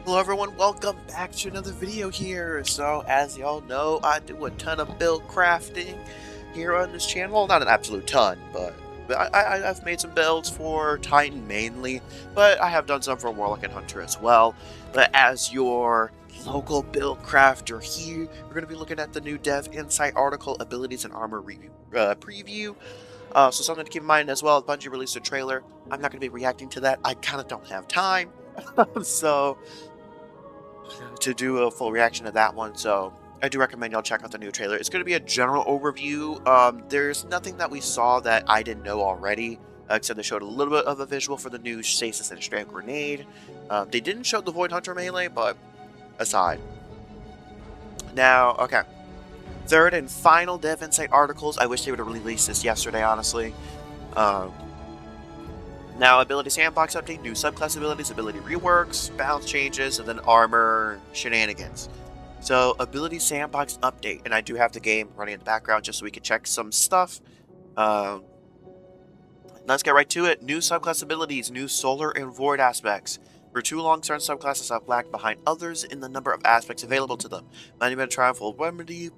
Hello everyone, welcome back to another video here. So as y'all know, I do a ton of build crafting here on this channel. Well, not an absolute ton, but I've made some builds for Titan mainly, but I have done some for Warlock and Hunter as well. But as your local build crafter here, we're going to be looking at the new Dev Insight article, Abilities and Armor review, preview. So something to keep in mind as well, Bungie released a trailer. I'm not going to be reacting to that. I kind of don't have time. So to do a full reaction to that one, so I do recommend y'all check out the new trailer. It's going to be a general overview. There's nothing that we saw that I didn't know already, except they showed a little bit of a visual for the new Stasis and Strand Grenade. They didn't show the Void Hunter melee, but aside. Now, okay. Third and final Dev Insight articles. I wish they would have released this yesterday, honestly. Now, ability sandbox update, new subclass abilities, ability reworks, balance changes, and then armor shenanigans. So, ability sandbox update, and I do have the game running in the background just so we can check some stuff. Let's get right to it. New subclass abilities, new solar and void aspects. For too long, certain subclasses have lagged behind others in the number of aspects available to them. Monument Triumphal Remedy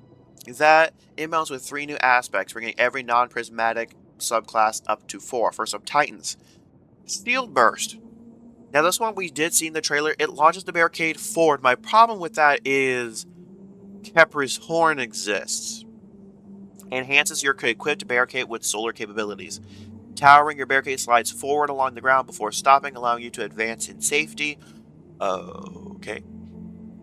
is that inbounds with 3 new aspects, bringing every non-prismatic subclass up to 4 for some Titans. Shield Burst. Now this one we did see in the trailer. It launches the barricade forward. My problem with that is Khepri's Horn exists. Enhances your equipped barricade with solar capabilities. Towering, your barricade slides forward along the ground before stopping, allowing you to advance in safety. Okay.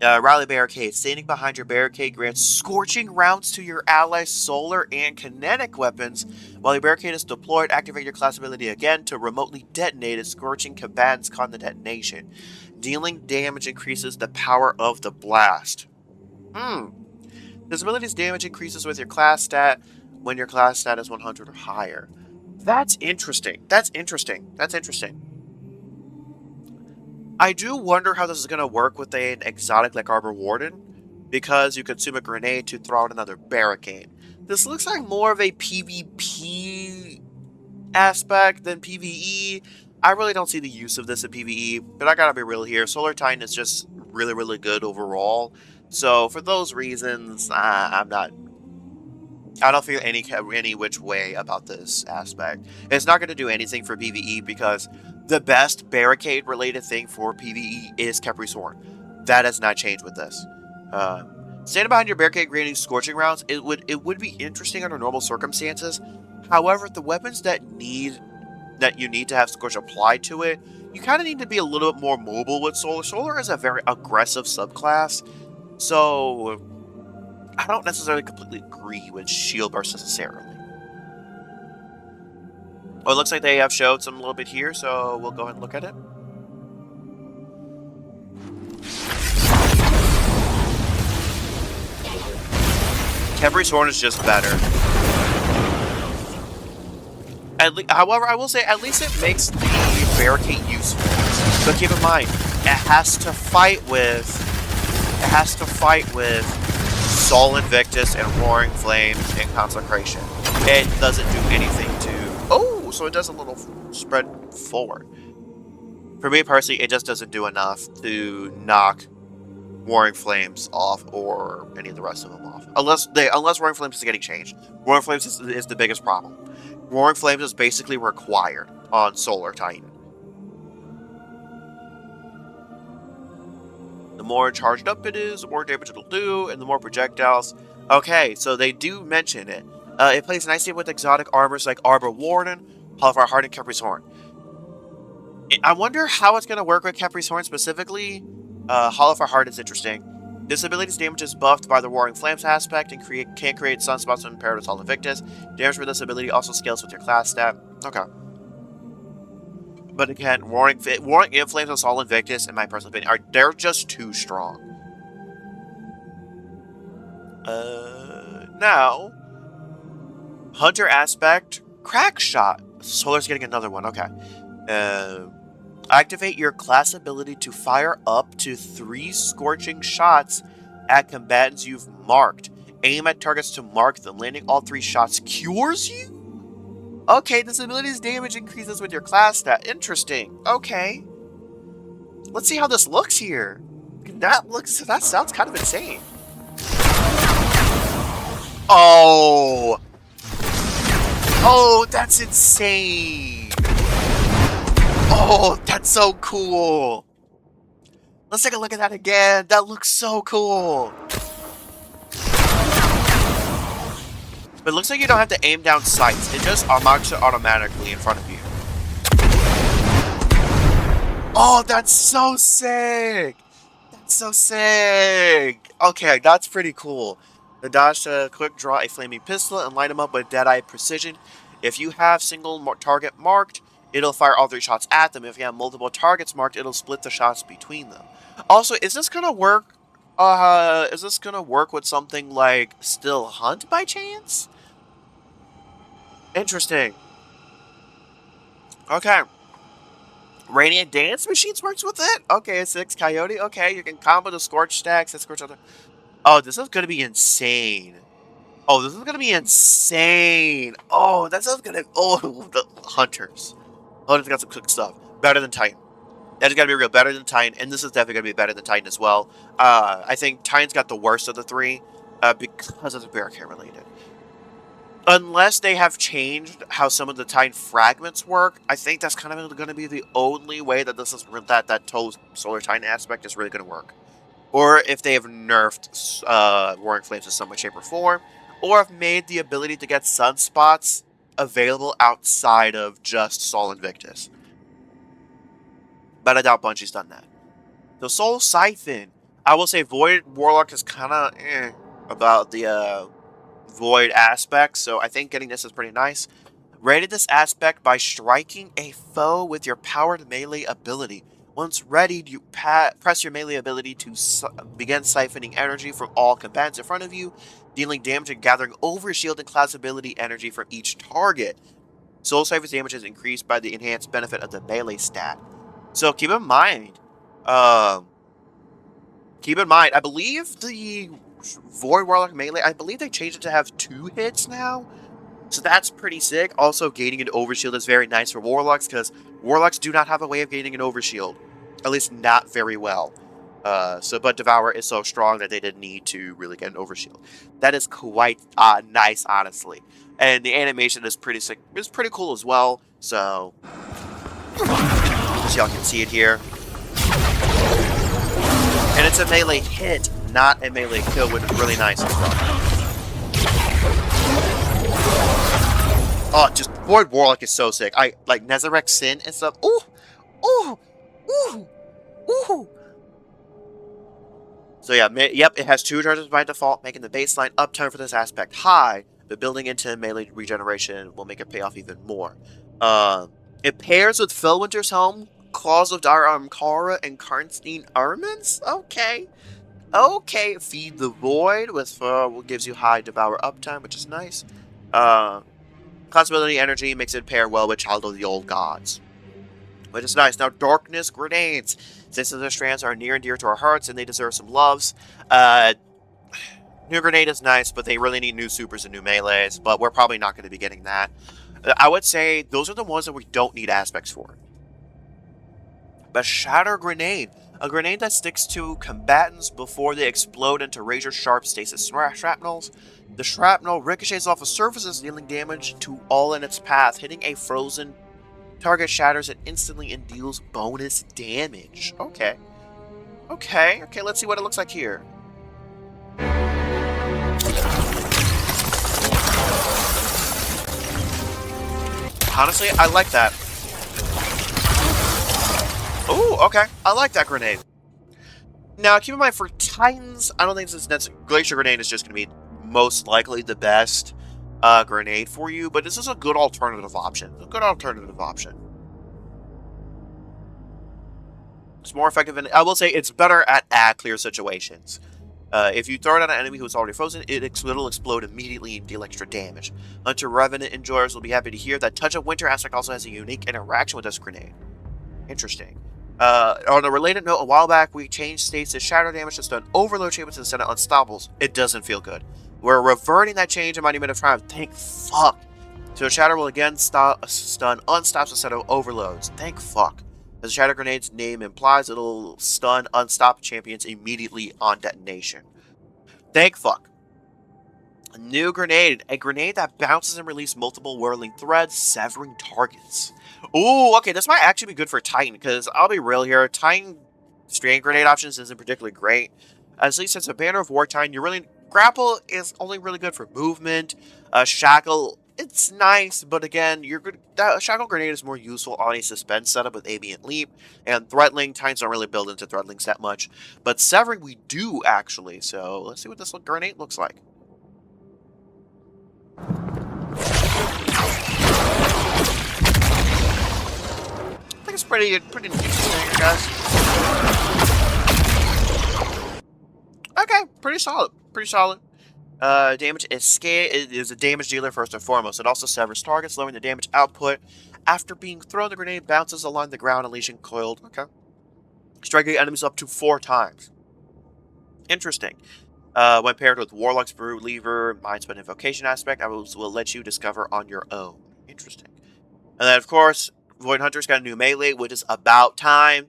Rally Barricade. Standing behind your barricade grants scorching rounds to your allies' solar and kinetic weapons. While your barricade is deployed, activate your class ability again to remotely detonate as scorching combatants caught in the detonation. Dealing damage increases the power of the blast. This ability's damage increases with your class stat when your class stat is 100 or higher. That's interesting. That's interesting. That's interesting. I do wonder how this is going to work with an exotic like Arbor Warden, because you consume a grenade to throw out another barricade. This looks like more of a PvP aspect than PvE. I really don't see the use of this in PvE, but I gotta be real here. Solar Titan is just really, really good overall. So for those reasons, I don't feel any which way about this aspect. It's not going to do anything for PvE because the best barricade-related thing for PvE is Khepri's Horn. That has not changed with this. Standing behind your barricade granting scorching rounds, it would be interesting under normal circumstances. However, the weapons that you need to have scorch applied to it, you kind of need to be a little bit more mobile with Solar. Solar is a very aggressive subclass, so I don't necessarily completely agree with Shield Burst necessarily. Oh, it looks like they have showed some a little bit here, so we'll go ahead and look at it. Khepri's Horn is just better. However, I will say at least it makes the barricade useful. So keep in mind, it has to fight with Sol Invictus and Roaring Flames and Consecration. It doesn't do anything to... Oh, so it does a little spread forward. For me personally, it just doesn't do enough to knock Roaring Flames off or any of the rest of them off. Unless Roaring Flames is getting changed. Roaring Flames is the biggest problem. Roaring Flames is basically required on Solar Titan. The more charged up it is, the more damage it'll do, and the more projectiles. Okay, so they do mention it. It plays nicely with exotic armors like Arbor Warden, Holofire Heart, and Khepri's Horn. I wonder how it's going to work with Khepri's Horn specifically. Holofire Heart is interesting. This ability's damage is buffed by the Roaring Flames aspect and can create sunspots when paired with Sol Invictus. Damage for this ability also scales with your class stat. Okay. But again, Roaring Flames and Sol Invictus, in my personal opinion, they're just too strong. Now, Hunter aspect, Crack Shot. Solar's getting another one. Okay. Activate your class ability to fire up to 3 scorching shots at combatants you've marked. Aim at targets to mark them. Landing all 3 shots cures you? Okay, this ability's damage increases with your class stat. Interesting. Okay. Let's see how this looks here. That sounds kind of insane. Oh! Oh, that's insane! Oh, that's so cool! Let's take a look at that again. That looks so cool. But it looks like you don't have to aim down sights. It just marks it automatically in front of you. Oh, that's so sick! That's so sick! Okay, that's pretty cool. The dodge to quick draw a flaming pistol and light them up with Deadeye precision. If you have single target marked, it'll fire all 3 shots at them. If you have multiple targets marked, it'll split the shots between them. Also, is this gonna work? Is this gonna work with something like Still Hunt by chance? Interesting. Okay. Radiant Dance Machines works with it? Okay, 6 Coyote. Okay, you can combo the Scorch stacks and Scorch other. Oh, this is gonna be insane. Oh, this is gonna be insane. Oh, that sounds gonna. Oh, the Hunters. Hunters got some cool stuff. Better than Titan. That is gotta be real. Better than Titan, and this is definitely gonna be better than Titan as well. I think Titan's got the worst of the 3 because of the Barricade related. Unless they have changed how some of the Titan fragments work, I think that's kind of going to be the only way that this is that Solar Titan aspect is really going to work. Or if they have nerfed Roaring Flames in some way, shape, or form, or have made the ability to get sunspots available outside of just Sol Invictus. But I doubt Bungie's done that. So Soul Siphon, I will say Void Warlock is kind of about the Void aspect, so I think getting this is pretty nice. Rated this aspect by striking a foe with your powered melee ability. Once readied, you press your melee ability to begin siphoning energy from all combatants in front of you, dealing damage and gathering overshield and class ability energy from each target. Soul Siphon's damage is increased by the enhanced benefit of the melee stat. So keep in mind, I believe the Void Warlock melee, I believe they changed it to have 2 hits now. So that's pretty sick. Also, gaining an overshield is very nice for Warlocks, because Warlocks do not have a way of gaining an overshield. At least not very well. But Devour is so strong that they didn't need to really get an overshield. That is quite nice, honestly. And the animation is pretty sick. It's pretty cool as well. So, as y'all can see it here. And it's a melee hit, not a melee kill, which is really nice as well. Oh, just Void Warlock is so sick. I like Nezarec Sin and stuff. Ooh, ooh, ooh, ooh. So yeah, yep, it has 2 charges by default, making the baseline uptime for this aspect high, but building into melee regeneration will make it pay off even more. It pairs with Felwinter's Helm, Claws of Dire Ahamkara, and Karnstein Armaments? Okay. Okay, Feed the Void, with gives you high Devour uptime, which is nice. Class ability energy makes it pair well with Child of the Old Gods, which is nice. Now, Darkness Grenades. Since the strands are near and dear to our hearts and they deserve some loves, new grenade is nice, but they really need new supers and new melees, but we're probably not going to be getting that. I would say those are the ones that we don't need aspects for. But Shatter Grenade, a grenade that sticks to combatants before they explode into razor-sharp stasis shrapnels. The shrapnel ricochets off of surfaces, dealing damage to all in its path, hitting a frozen target shatters it instantly and deals bonus damage. Okay. Okay, let's see what it looks like here. Honestly, I like that. Ooh, okay. I like that grenade. Now, keep in mind, for Titans, I don't think this Glacier Grenade is just going to be most likely the best grenade for you, but this is a good alternative option. It's more effective, and I will say it's better at clear situations. If you throw it at an enemy who's already frozen, it'll explode immediately and deal extra damage. Hunter Revenant enjoyers will be happy to hear that Touch of Winter aspect also has a unique interaction with this grenade. Interesting. On a related note, a while back, we changed states to shatter damage to stun overload treatments instead of unstoppables. It doesn't feel good. We're reverting that change in Monument of Triumph. Thank fuck. So shatter will again stun unstops instead of overloads. Thank fuck. As the Shatter Grenade's name implies, it'll stun unstopped champions immediately on detonation. Thank fuck. A new grenade. A grenade that bounces and releases multiple whirling threads, severing targets. Ooh, okay, this might actually be good for Titan, because I'll be real here, Titan strand grenade options isn't particularly great. At least as a Banner of War Titan, Grapple is only really good for movement. Shackle, it's nice, but again, that Shackle Grenade is more useful on a suspense setup with Ambient Leap, and Threatling, Titans don't really build into Threatlings that much. But Severing we do, actually, so let's see what this grenade looks like. I think it's pretty interesting, I guess. Okay, pretty solid. Pretty solid. Damage escape is a damage dealer first and foremost. It also severs targets, lowering the damage output. After being thrown, the grenade bounces along the ground, unleashing coiled. Okay. Striking enemies up to 4 times. Interesting. When paired with Warlock's Brute Lever, Mindspin Invocation aspect, I will let you discover on your own. Interesting. And then, of course, Void Hunter's got a new melee, which is about time.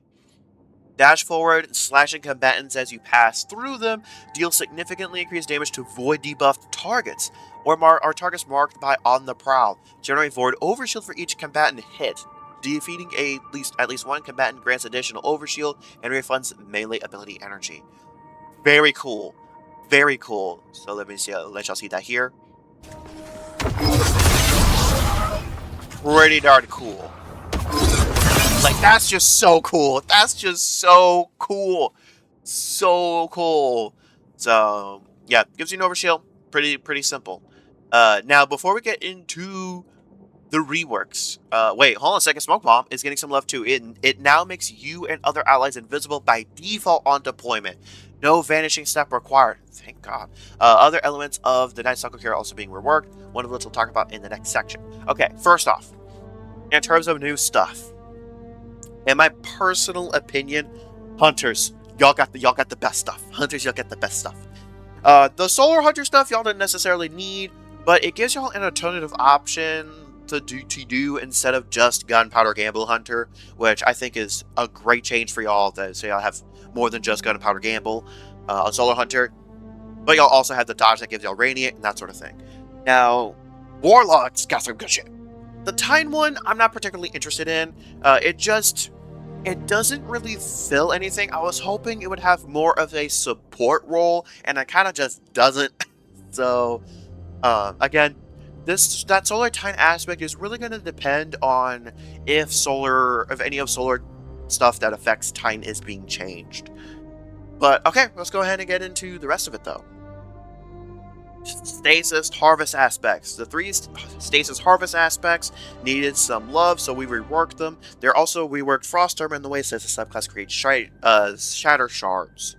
Dash forward, slashing combatants as you pass through them, deal significantly increased damage to Void debuffed targets, or are targets marked by On the Prowl. Generate Void Overshield for each combatant hit. Defeating at least one combatant grants additional Overshield and refunds melee ability energy. Very cool. Very cool. So let y'all see that here. Pretty darn cool. Like, that's just so cool. That's just so cool. So cool. So, yeah, gives you an overshield. Pretty simple. Now, before we get into the reworks, wait, hold on a second. Smoke Bomb is getting some love too. It now makes you and other allies invisible by default on deployment. No vanishing step required. Thank God. Other elements of the Night Cycle here are also being reworked, one of which we'll talk about in the next section. Okay, first off, in terms of new stuff, in my personal opinion, Hunters, y'all got the best stuff. Hunters, y'all get the best stuff. The Solar Hunter stuff y'all didn't necessarily need, but it gives y'all an alternative option to do instead of just Gunpowder Gamble Hunter, which I think is a great change for y'all. So y'all have more than just Gunpowder Gamble on Solar Hunter, but y'all also have the dodge that gives y'all Radiant and that sort of thing. Now, Warlock's got some good shit. The Titan one, I'm not particularly interested in. It doesn't really fill anything. I was hoping it would have more of a support role, and it kind of just doesn't. So, again, that Solar Titan aspect is really going to depend on if any of Solar stuff that affects Titan is being changed. But, okay, let's go ahead and get into the rest of it, though. Stasis Harvest aspects. The 3 Stasis Harvest aspects needed some love, so we reworked them. They're also reworked Frost Armor in the way Stasis subclass creates Shatter Shards.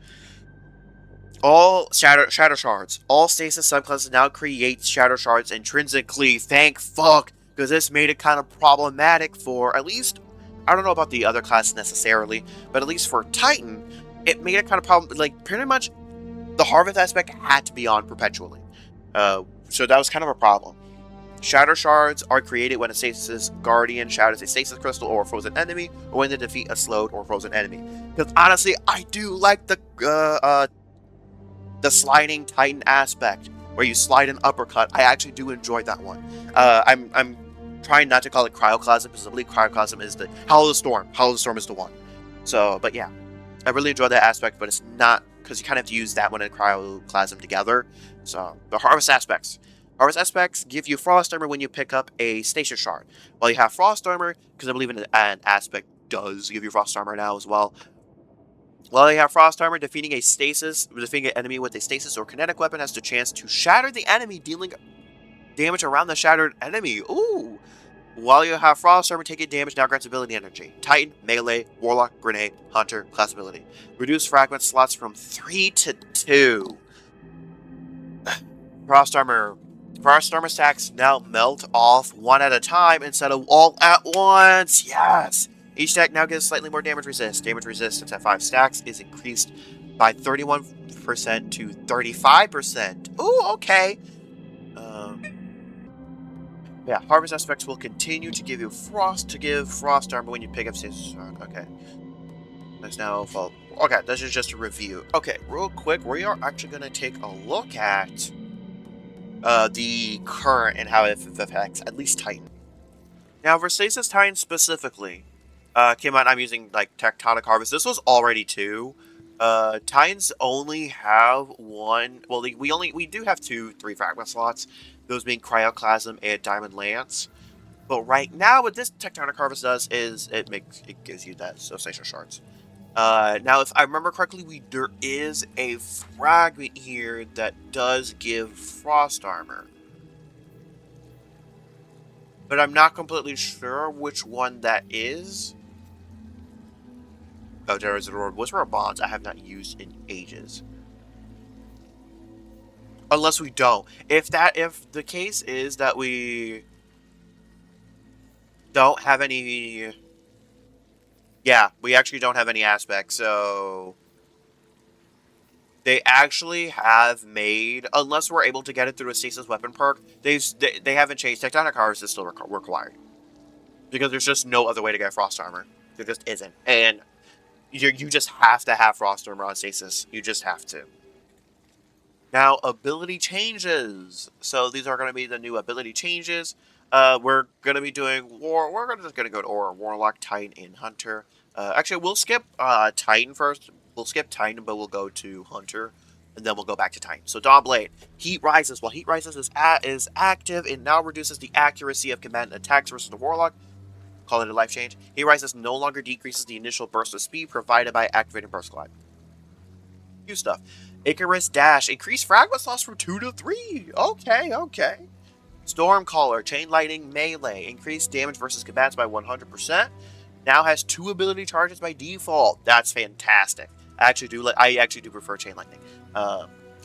All Shatter Shards. All Stasis subclasses now create Shatter Shards intrinsically. Thank fuck, because this made it kind of problematic for, at least, I don't know about the other classes necessarily, but at least for Titan, it made it kind of problem. Like, pretty much, the Harvest aspect had to be on perpetually. So that was kind of a problem. Shatter Shards are created when a Stasis Guardian shatters a Stasis Crystal or a frozen enemy, or when they defeat a slowed or frozen enemy. Because honestly, I do like the sliding Titan aspect, where you slide an uppercut. I actually do enjoy that one. I'm trying not to call it Cryoclasm, because I believe Cryoclasm is the Howl of the Storm. Howl of the Storm is the one. So, but yeah, I really enjoy that aspect, but it's not, because you kind of have to use that one and Cryoclasm together. So, the Harvest aspects. Harvest aspects give you Frost Armor when you pick up a Stasis Shard. While you have Frost Armor, because I believe an aspect does give you Frost Armor now as well. While you have Frost Armor, defeating an enemy with a Stasis or Kinetic Weapon has the chance to shatter the enemy, dealing damage around the shattered enemy. Ooh! While you have Frost Armor, taking damage now grants ability energy. Titan, Melee, Warlock, Grenade, Hunter, class ability. Reduce fragment slots from 3 to 2. Frost Armor stacks now melt off one at a time instead of all at once. Yes! Each stack now gets slightly more damage resist. Damage resistance at 5 stacks is increased by 31% to 35%. Ooh, okay. Yeah, harvest aspects will continue to give you frost armor when you pick up stasis. Okay. There's now fall. Okay, this is just a review. Okay, real quick, we are actually going to take a look at the current and how it affects at least Titan. Now, for Stasis Titan specifically, came out. I'm using like Tectonic Harvest. This was already 2. Titans only have one. Well, we do have 3 fragment slots. Those being Cryoclasm and Diamond Lance. But right now, what this Tectonic Harvest does is it gives you that Association Shards. Now, if I remember correctly, there is a fragment here that does give Frost Armor. But I'm not completely sure which one that is. Oh, there is a Whisper of Bonds I have not used in ages. Unless we don't. If the case is that we don't have any... Yeah, we actually don't have any aspects, so... They actually have made, unless we're able to get it through a Stasis Weapon perk, they haven't changed. Tectonic Harvest is still required. Because there's just no other way to get Frost Armor. There just isn't. And you just have to have Frost Armor on Stasis. You just have to. Now, ability changes. So these are going to be the new ability changes. We're going to be doing War. We're just going to go to Warlock, Titan, and Hunter. Actually, we'll skip Titan first. We'll skip Titan, but we'll go to Hunter, and then we'll go back to Titan. So Dawnblade, Heat Rises. While Heat Rises is active, it now reduces the accuracy of combatant attacks versus the Warlock. Call it a life change. Heat Rises no longer decreases the initial burst of speed provided by activating Burst Glide. New stuff. Icarus Dash. Increase fragment loss from 2 to 3. Okay. Stormcaller. Chain Lightning Melee. Increase damage versus combatants by 100%. Now has 2 ability charges by default. That's fantastic. I actually do prefer Chain Lightning.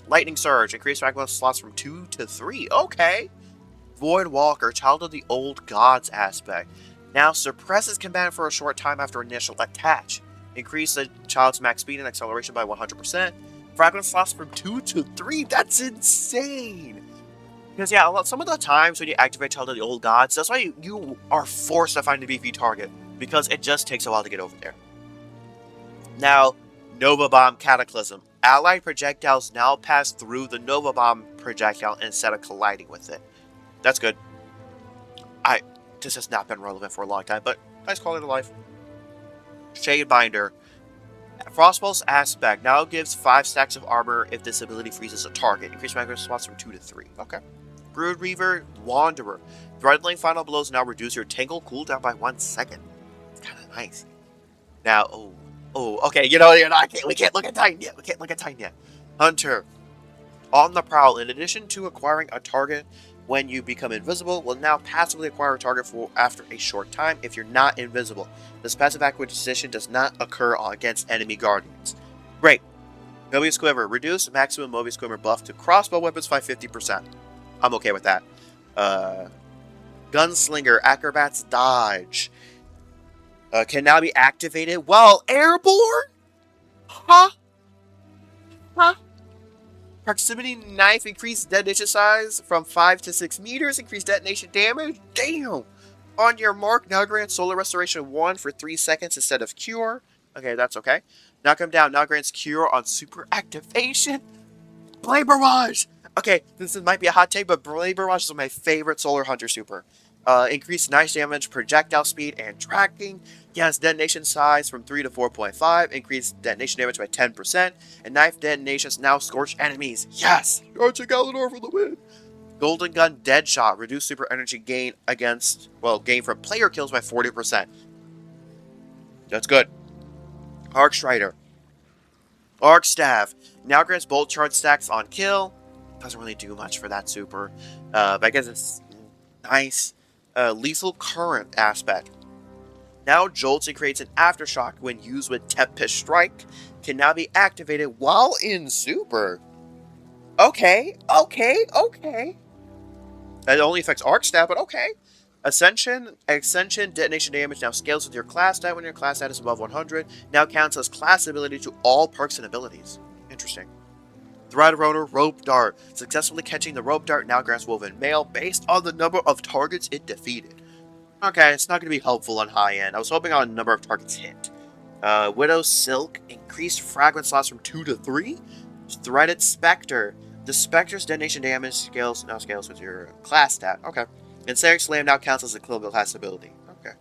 Lightning Surge. Increase fragment slots from 2 to 3. Okay. Void Walker. Child of the Old Gods aspect. Now suppresses combatant for a short time after initial attach. Increase the child's max speed and acceleration by 100%. Fragment slots from 2 to 3. That's insane. Because yeah, some of the times when you activate Child of the Old Gods, that's why you are forced to find a VP target. Because it just takes a while to get over there. Now, Nova Bomb Cataclysm. Allied projectiles now pass through the Nova Bomb projectile instead of colliding with it. That's good. This has not been relevant for a long time, but nice quality of life. Shadebinder. Frostpulse Aspect now gives 5 stacks of armor if this ability freezes a target. Increase magnet slots from 2 to 3. Okay. Brood Reaver Wanderer. Threadling Final Blows now reduce your Tangle cooldown by 1 second. It's kind of nice. Now, okay, we can't look at Titan yet. Hunter. On the Prowl. In addition to acquiring a target when you become invisible, will now passively acquire a target after a short time if you're not invisible. This passive acquisition does not occur against enemy guardians. Great. Mobius Quiver. Reduce maximum Mobius Quiver buff to crossbow weapons by 50%. I'm okay with that. Gunslinger. Acrobat's Dodge. Can now be activated while airborne? Huh? Proximity Knife. Increased detonation size from 5 to 6 meters. Increased detonation damage. Damn! On your mark, now grants Solar Restoration 1 for 3 seconds instead of Cure. Okay, that's okay. Knock him down. Now grants Cure on Super Activation. Blade Barrage! Okay, this might be a hot take, but Blade Barrage is my favorite Solar Hunter super. Increased knife damage, projectile speed, and tracking. Yes, detonation size from 3 to 4.5. Increased detonation damage by 10%. And knife detonations now scorch enemies. Yes! Archer Galador for the win! Golden Gun Deadshot. Reduce super energy gain gain from player kills by 40%. That's good. Arc Strider. Arc Staff. Now grants bolt charge stacks on kill. Doesn't really do much for that super. But I guess it's nice. Lethal Current aspect. Now jolts and creates an aftershock when used with Tempest Strike. Can now be activated while in super. Okay. It only affects Arc Staff, but okay. Ascension detonation damage now scales with your class stat when your class stat is above 100. Now counts as class ability to all perks and abilities. Interesting. Thread Runner Rope Dart. Successfully catching the Rope Dart now grants Woven Mail based on the number of targets it defeated. Okay, it's not going to be helpful on high end. I was hoping on a number of targets hit. Widow Silk. Increased fragment slots from 2 to 3. Threaded Spectre. The Spectre's detonation damage scales with your class stat. Okay. Ensnaring Slam now counts as a clinical class ability. Okay.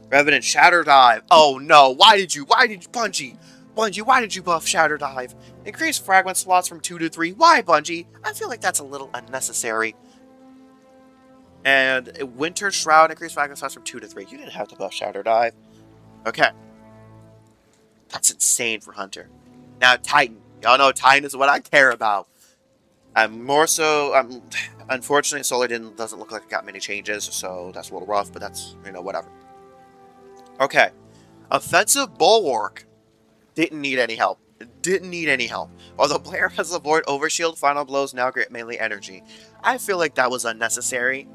Revenant Shatter Dive. Oh no, why did you, Bungie, why did you buff Shatter Dive? Increase fragment slots from 2 to 3. Why, Bungie? I feel like that's a little unnecessary. And Winter Shroud, increase fragment slots from 2 to 3. You didn't have to buff Shatter Dive. Okay. That's insane for Hunter. Now, Titan. Y'all know Titan is what I care about. Unfortunately, Solar doesn't look like it got many changes, so that's a little rough, but that's, whatever. Okay. Offensive Bulwark. Didn't need any help. Although player has avoid overshield, final blows now grant melee energy. I feel like that was unnecessary.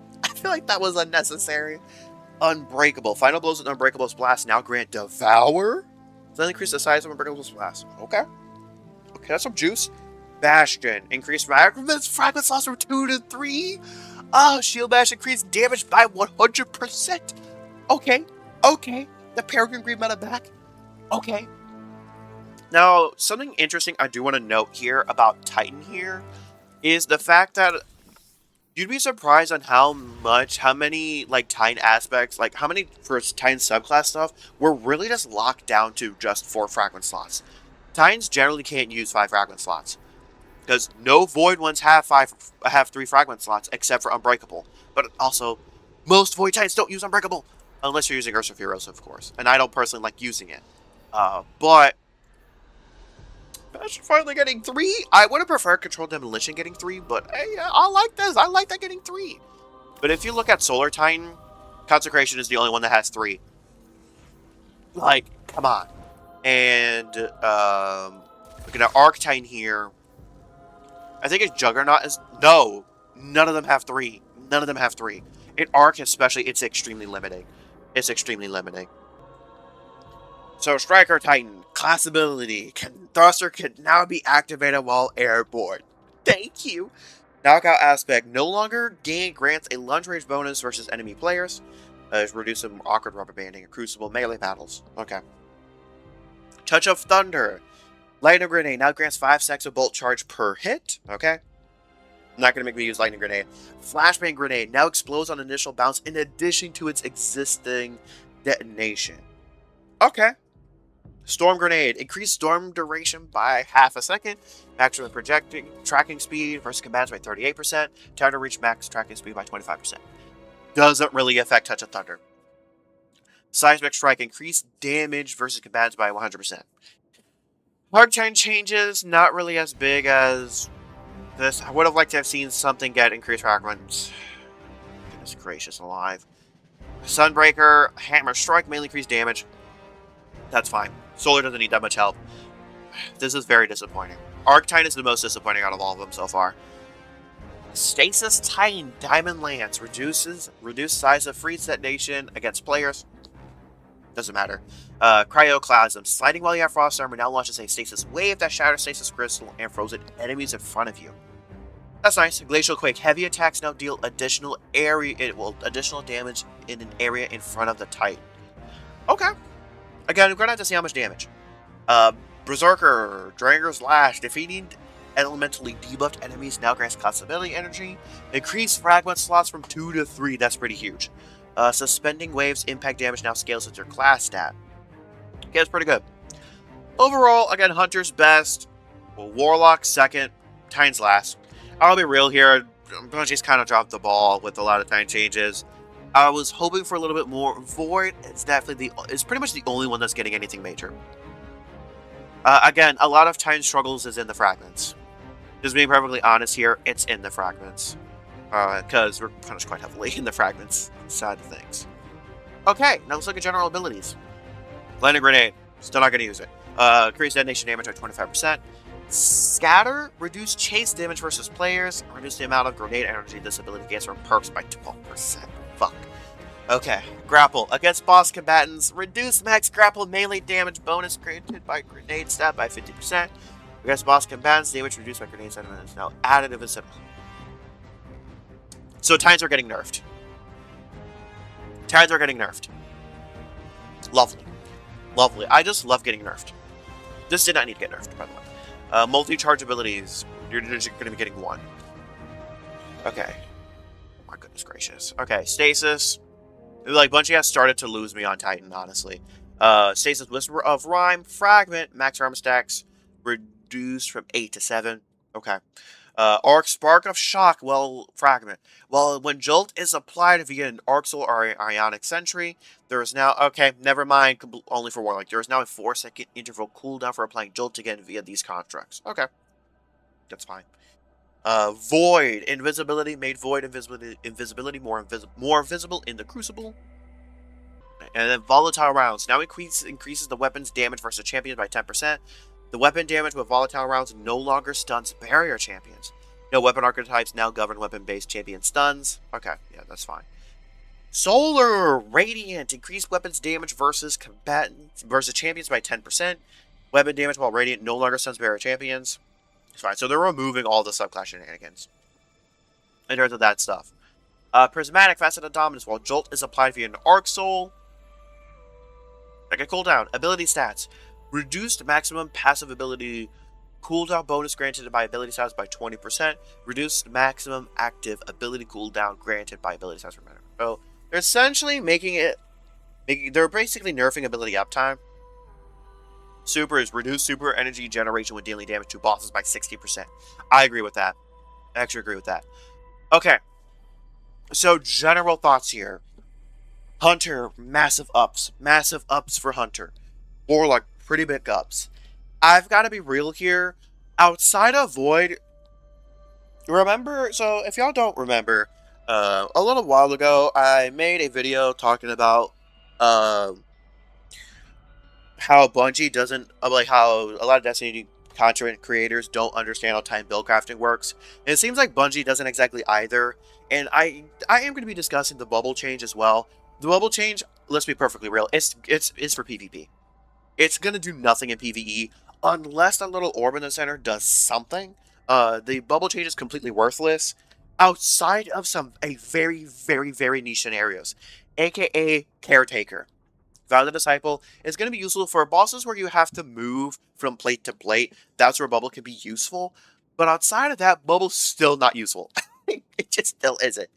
Unbreakable. Final blows with Unbreakable's Blast now grant Devour. Then increase the size of Unbreakable's Blast. Okay, that's some juice. Bastion. Increased fragment slots from 2 to 3. Shield Bash increased damage by 100%. Okay. The Peregrine Green meta back. Okay. Now, something interesting I do want to note here about Titan here is the fact that you'd be surprised on how many, Titan aspects, how many for Titan subclass stuff were really just locked down to just 4 fragment slots. Titans generally can't use 5 fragment slots, because no Void ones have 3 fragment slots, except for Unbreakable. But also, most Void Titans don't use Unbreakable, unless you're using Ursa Furiosa, of course. And I don't personally like using it. But Bastion finally getting 3. I would have preferred Controlled Demolition getting 3, but hey, I like this. I like that getting 3. But if you look at Solar Titan, Consecration is the only one that has 3. Come on. And looking at Arc Titan here, I think it's Juggernaut is... No, none of them have 3. In Arc especially, it's extremely limiting. So Striker Titan, class ability, Thruster can now be activated while airborne. Thank you. Knockout aspect, no longer grants a lunge range bonus versus enemy players. Reduce some awkward rubber banding and crucible melee battles. Okay. Touch of Thunder. Lightning Grenade now grants 5 stacks of bolt charge per hit. Okay. Not going to make me use Lightning Grenade. Flashbang Grenade now explodes on initial bounce in addition to its existing detonation. Okay. Storm Grenade. Increase storm duration by half a second. Maximum tracking speed versus combatants by 38%. Time to reach max tracking speed by 25%. Doesn't really affect Touch of Thunder. Seismic Strike. Increased damage versus combatants by 100%. Hard time changes, not really as big as this. I would have liked to have seen something get increased fragments. Goodness gracious alive. Sunbreaker, Hammer Strike, mainly increased damage. That's fine. Solar doesn't need that much help. This is very disappointing. Arctine is the most disappointing out of all of them so far. Stasis Titan Diamond Lance reduced size of freeze detonation against players. Doesn't matter. Cryoclasm. Sliding while you have Frost Armor now launches a Stasis Wave that shatters Stasis Crystal and frozen enemies in front of you. That's nice. Glacial Quake. Heavy attacks now deal additional damage in an area in front of the Titan. Okay. Again, we're going to have to see how much damage. Berserker. Dranger's Lash. Defeating elementally debuffed enemies now grants class ability energy. Increased fragment slots from 2 to 3. That's pretty huge. Suspending Waves impact damage now scales with your class stat. Okay, that's pretty good. Overall, again, Hunter's best. Warlock second. Titan's last. I'll be real here. Bungie's kind of dropped the ball with a lot of Titan changes. I was hoping for a little bit more. Void is definitely it's pretty much the only one that's getting anything major. Again, a lot of Titan struggles is in the fragments. Just being perfectly honest here, it's in the fragments. Because we're punished quite heavily in the fragments side of things. Okay, now let's look at general abilities. Lightning Grenade, still not going to use it. Increase detonation damage by 25%. Scatter, reduce chase damage versus players. Reduce the amount of grenade energy this ability gets from perks by 12%. Fuck. Okay, Grapple. Against boss combatants, reduce max grapple melee damage bonus granted by grenade stat by 50%. Against boss combatants, damage reduced by grenades and is now additive instead. So Titans are getting nerfed. Titans are getting nerfed. Lovely. Lovely. I just love getting nerfed. This did not need to get nerfed, by the way. Multi-charge abilities. You're going to be getting one. Okay. Oh my goodness gracious. Okay, Stasis. Like, Bungie has started to lose me on Titan, honestly. Stasis, Whisper of Rhyme, Fragment, max armor stacks, reduced from 8 to 7. Okay. Arc Spark of Shock, Fragment. Well, when Jolt is applied via an Arc Soul or Ionic Sentry, there is now, okay, never mind, only for Warlock. There is now a 4-second interval cooldown for applying Jolt again via these constructs. Okay. That's fine. Void, Invisibility, made Void invisibility more visible in the Crucible. And then Volatile Rounds, now increases the weapon's damage versus champions by 10%. The weapon damage with volatile rounds no longer stuns barrier champions. No weapon archetypes now govern weapon-based champion stuns. Okay, yeah, that's fine. Solar Radiant, increased weapons damage versus champions by 10%. Weapon damage while Radiant no longer stuns barrier champions. It's fine. So they're removing all the subclass shenanigans in terms of that stuff. Prismatic, Faceted Dominance, while Jolt is applied via an Arc Soul. Like a cooldown. Ability stats. Reduced maximum passive ability cooldown bonus granted by ability stats by 20%. Reduced maximum active ability cooldown granted by ability stats per minute. So they're essentially they're basically nerfing ability uptime. Super is reduced super energy generation when dealing damage to bosses by 60%. I agree with that. I actually agree with that. Okay. So general thoughts here. Hunter, massive ups. Massive ups for Hunter. Warlock, pretty big ups. I've got to be real here. Outside of Void, remember, so if y'all don't remember, a little while ago, I made a video talking about how Bungie doesn't, like how a lot of Destiny content creators don't understand how time build crafting works. And it seems like Bungie doesn't exactly either. And I am going to be discussing the bubble change as well. The bubble change, let's be perfectly real, it's for PvP. It's going to do nothing in PvE unless that little orb in the center does something. The bubble change is completely worthless outside of a very, very, very niche scenarios, aka Caretaker. Vow the Disciple is going to be useful for bosses where you have to move from plate to plate. That's where bubble can be useful. But outside of that, bubble's still not useful. It just still isn't.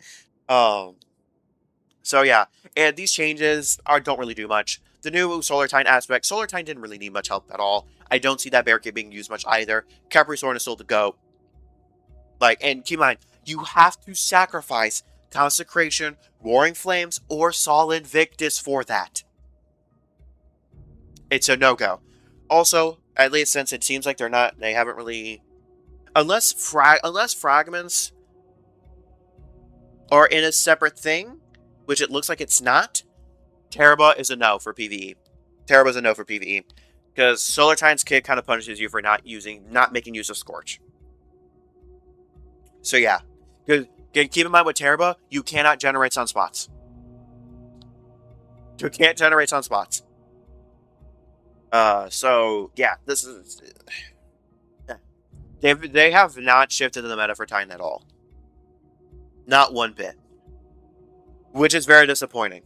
So yeah, and these changes don't really do much. The new Solar Titan aspect, Solar Titan didn't really need much help at all. I don't see that barricade being used much either. Capri Sword is still the GOAT. And keep in mind, you have to sacrifice Consecration, Roaring Flames, or Solid Victus for that. It's a no-go. Also, at least since it seems like they haven't really, unless fragments are in a separate thing, which it looks like it's not, Teraba is a no for PvE. Teraba's a no for PvE. Because Solar Titan's kit kind of punishes you for not making use of Scorch. So yeah. Keep in mind with Teraba, you cannot generate sunspots. You can't generate sunspots. So yeah, this is... They have not shifted the meta for Titan at all. Not one bit. Which is very disappointing.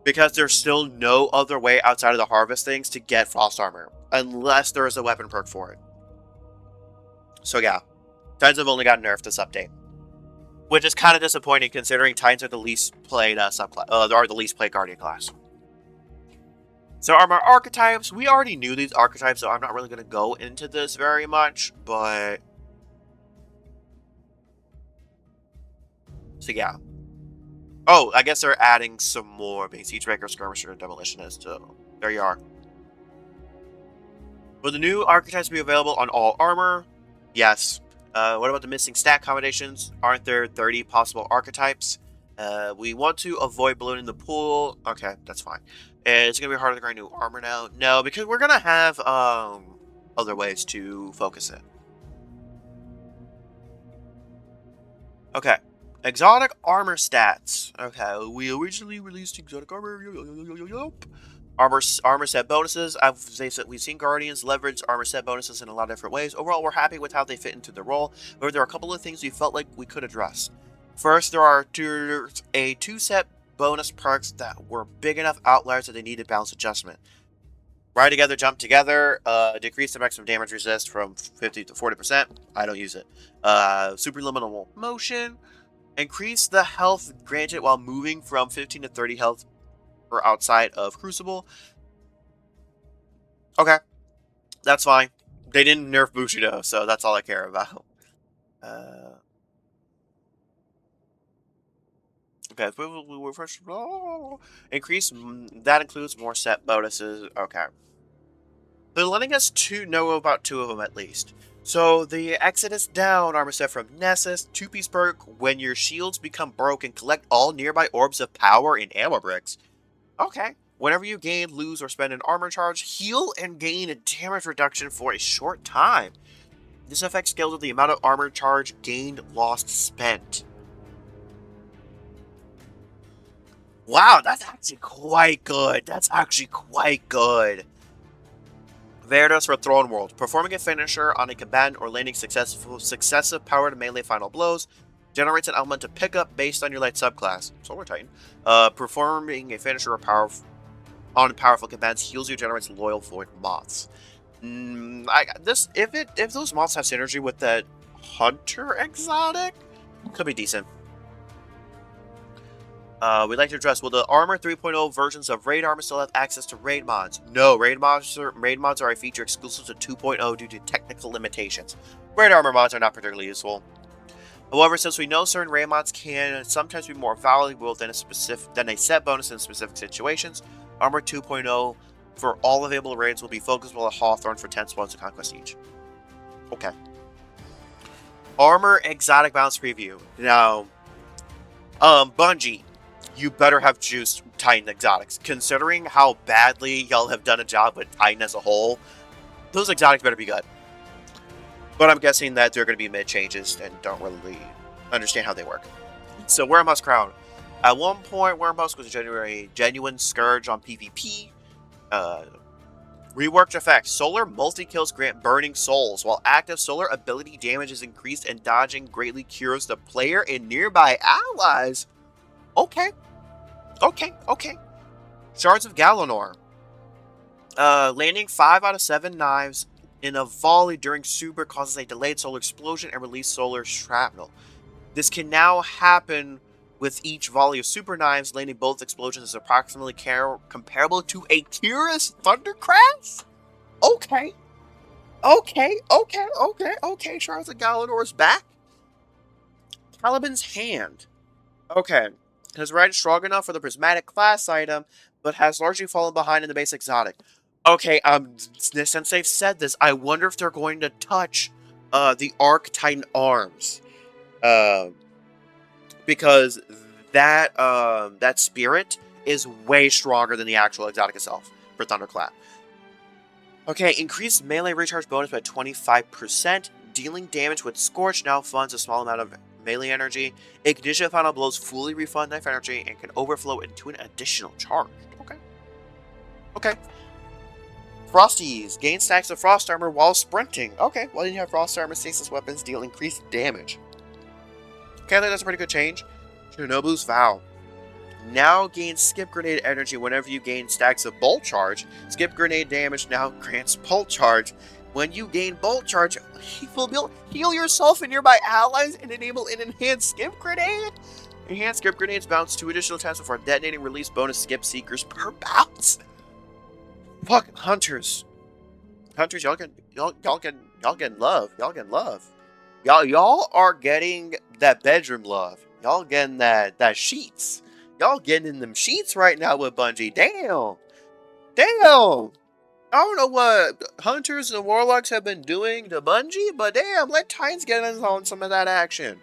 Because there's still no other way outside of the harvest things to get Frost Armor. Unless there is a weapon perk for it. So yeah. Titans have only got nerfed this update. Which is kind of disappointing considering Titans are the least played are the least played Guardian class. So armor archetypes. We already knew these archetypes, so I'm not really going to go into this very much. But... so yeah. Oh, I guess they're adding some more, being Siegebreaker, Skirmisher, and Demolitionist. So, there you are. Will the new archetypes be available on all armor? Yes. What about the missing stat combinations? Aren't there 30 possible archetypes? We want to avoid ballooning the pool. Okay, that's fine. It's going to be harder to grind new armor now. No, because we're going to have other ways to focus it. Okay. Exotic armor stats. Okay, we originally released exotic armor. Armor set bonuses. We've seen Guardians leverage armor set bonuses in a lot of different ways. Overall, we're happy with how they fit into the role, but there are a couple of things we felt like we could address. First, there are two set bonus perks that were big enough outliers that they needed balance adjustment. Ride together, jump together, decrease the maximum damage resist from 50 to 40%. I don't use it. Superliminal motion, increase the health granted while moving from 15 to 30 health or outside of Crucible. Okay, that's fine. They didn't nerf Bushido, so that's all I care about. Okay, first increase. That includes more set bonuses. Okay, they're letting us know about 2 of them at least. So the Exodus Down armor set from Nessus, 2-piece perk. When your shields become broken, collect all nearby orbs of power in ammo bricks. Okay. Whenever you gain, lose, or spend an armor charge, heal and gain a damage reduction for a short time. This effect scales with the amount of armor charge gained, lost, spent. Wow, that's actually quite good. That's actually quite good. Verdos for Throne World. Performing a finisher on a combatant or landing successive powered melee final blows generates an element to pick up based on your light subclass. Solar Titan. Performing a finisher on powerful combatants heals you, generates loyal void moths. If those moths have synergy with that hunter exotic, could be decent. We'd like to address, will the Armor 3.0 versions of Raid Armor still have access to raid mods? No, raid mods are a feature exclusive to 2.0 due to technical limitations. Raid Armor mods are not particularly useful. However, since we know certain raid mods can sometimes be more valuable than a set bonus in specific situations, Armor 2.0 for all available raids will be focusable at Hawthorne for 10 spots of Conquest each. Okay. Armor Exotic Balance Preview. Now, Bungie, you better have juiced Titan Exotics. Considering how badly y'all have done a job with Titan as a whole, those exotics better be good. But I'm guessing that they're going to be mid-changes and don't really understand how they work. So, Wormhusk Crown. At one point, Wormhusk was a genuine scourge on PvP. Reworked effect. Solar multi-kills grant burning souls. While active, solar ability damage is increased and dodging greatly cures the player and nearby allies. Okay. Shards of Galanor. Landing 5 out of 7 knives in a volley during super causes a delayed solar explosion and release solar shrapnel. This can now happen with each volley of super knives. Landing both explosions is approximately comparable to a Kyrus Thundercraft? Okay. Shards of Galanor's back. Caliban's Hand. Okay. His ride is strong enough for the prismatic class item, but has largely fallen behind in the base exotic. Okay, since they've said this, I wonder if they're going to touch the Arc Titan arms. Because that spirit is way stronger than the actual exotic itself for Thunderclap. Okay, increased melee recharge bonus by 25%. Dealing damage with Scorch now funds a small amount of melee energy. Ignition final blows fully refund knife energy and can overflow into an additional charge. Okay. Frosties. Gain stacks of frost armor while sprinting. Okay, well you have frost armor, stasis weapons deal increased damage. Okay, I think that's a pretty good change. Shinobu's Vow. Now gains skip grenade energy whenever you gain stacks of bolt charge. Skip grenade damage now grants bolt charge. When you gain bolt charge, heal yourself and nearby allies and enable an enhanced skip grenade. Enhanced skip grenades bounce 2 additional times before detonating. Release bonus skip seekers per bounce. Fuck hunters. Hunters, y'all get love. Y'all are getting that bedroom love. Y'all getting that sheets. Y'all getting in them sheets right now with Bungie. Damn. I don't know what Hunters and Warlocks have been doing to Bungie, but damn, let Titans get in on some of that action.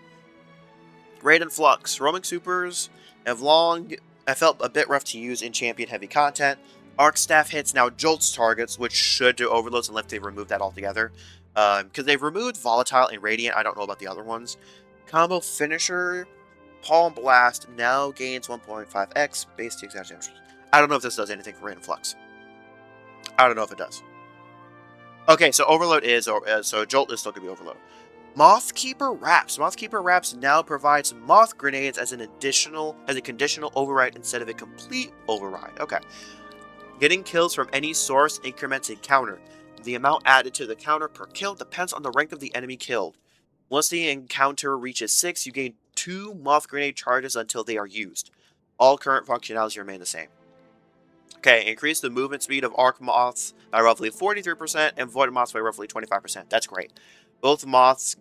Raid and Flux. Roaming Supers have felt a bit rough to use in champion heavy content. Arc Staff hits now jolts targets, which should do overloads unless they remove that altogether. Because they've removed Volatile and Radiant. I don't know about the other ones. Combo Finisher. Palm Blast now gains 1.5x base to exact damage. I don't know if this does anything for Raid and Flux. I don't know if it does. Okay, so Overload is, so Jolt is still going to be Overload. Mothkeeper Wraps. Mothkeeper Wraps now provides Moth Grenades as a conditional override instead of a complete override. Okay. Getting kills from any source increments a counter. The amount added to the counter per kill depends on the rank of the enemy killed. Once the encounter reaches 6, you gain 2 Moth Grenade charges until they are used. All current functionalities remain the same. Okay, increase the movement speed of Arc Moths by roughly 43% and Void Moths by roughly 25%. That's great. Both Moths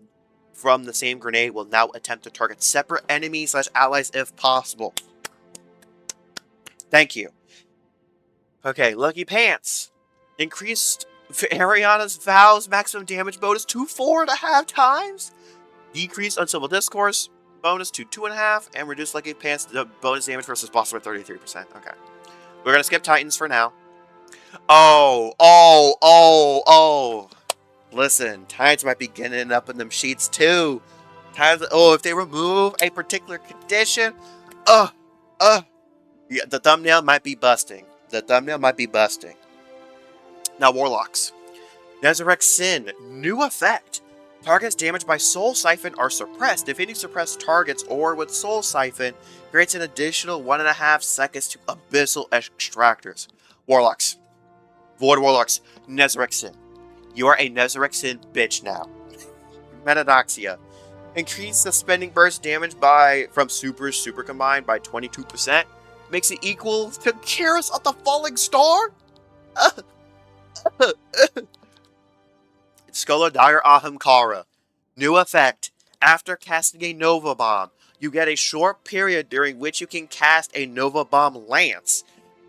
from the same grenade will now attempt to target separate enemies/allies if possible. Thank you. Okay, Lucky Pants. Increased Ariana's Vows maximum damage bonus to 4.5 times. Decreased Uncivil Discourse bonus to 2.5, and reduced Lucky Pants bonus damage versus boss by 33%. Okay. We're going to skip Titans for now. Oh. Listen, Titans might be getting up in them sheets too. Titans, if they remove a particular condition, yeah, the thumbnail might be busting. Now, Warlocks. Nezarec Sin. New effect. Targets damaged by Soul Siphon are suppressed. Defeating suppressed targets or with Soul Siphon creates an additional 1.5 seconds to Abyssal Extractors. Warlocks. Void Warlocks. Nezarec Sin. You are a Nezarec Sin bitch now. Metadoxia. Increase the spending burst damage from super combined by 22%. Makes it equal to Keras of the Falling Star? Skola Dire Ahamkara. New effect. After casting a Nova Bomb, you get a short period during which you can cast a Nova Bomb Lance.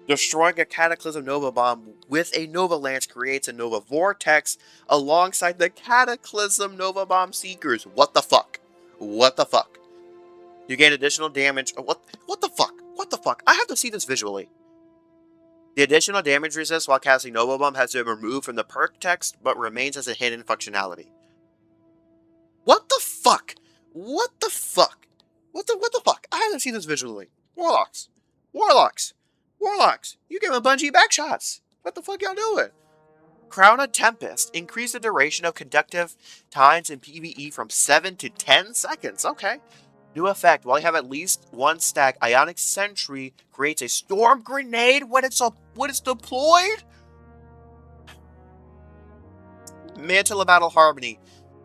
Destroying a Cataclysm Nova Bomb with a Nova Lance creates a Nova Vortex alongside the Cataclysm Nova Bomb Seekers. What the fuck? You gain additional damage. What the fuck? I have to see this visually. The additional damage resist while casting Nova Bomb has been removed from the perk text, but remains as a hidden functionality. What the fuck? I haven't seen this visually. Warlocks. You giving Bungie backshots. What the fuck y'all doing? Crown of Tempest. Increase the duration of conductive times in PvE from 7 to 10 seconds. Okay. New effect. While you have at least one stack, Ionic Sentry creates a storm grenade when it's deployed. Mantle of Battle Harmony.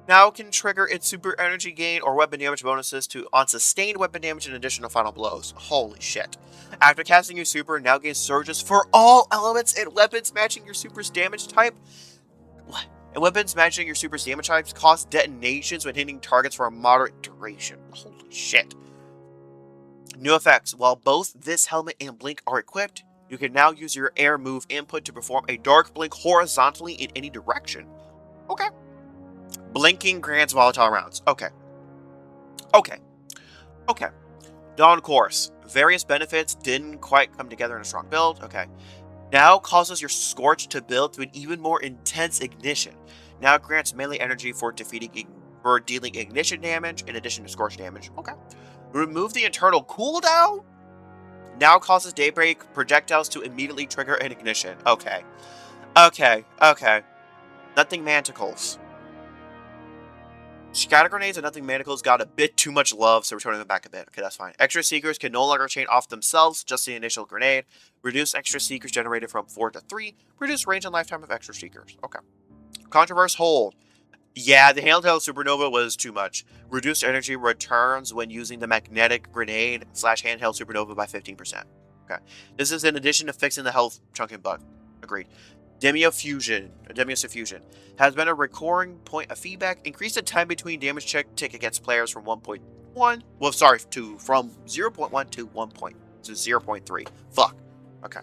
Now can trigger its super energy gain or weapon damage bonuses on sustained weapon damage in addition to final blows. Holy shit. After casting your super, now gains surges for all elements and weapons matching your super's damage type. What? And weapons matching your super's damage types cause detonations when hitting targets for a moderate duration. Holy shit. New effects. While both this helmet and blink are equipped, you can now use your air move input to perform a dark blink horizontally in any direction. Okay. Blinking grants volatile rounds. Okay. Dawn Course. Various benefits didn't quite come together in a strong build. Okay. Now causes your Scorch to build to an even more intense ignition. Now grants melee energy for dealing ignition damage in addition to Scorch damage. Okay. Remove the internal cooldown. Now causes Daybreak projectiles to immediately trigger an ignition. Okay. Nothing Manticles. Scatter Grenades and Nothing Manticles got a bit too much love, so we're turning them back a bit. Okay, that's fine. Extra Seekers can no longer chain off themselves, just the initial grenade. Reduce Extra Seekers generated from 4 to 3. Reduce range and lifetime of Extra Seekers. Okay. Controverse Hold. Yeah, the handheld supernova was too much. Reduced energy returns when using the magnetic grenade / handheld supernova by 15%. Okay. This is in addition to fixing the health chunking bug. Agreed. Demio Fusion has been a recurring point of feedback. Increase the time between damage check tick against players from 1.1. Well, sorry, from 0.1 to 0.3. Fuck. Okay.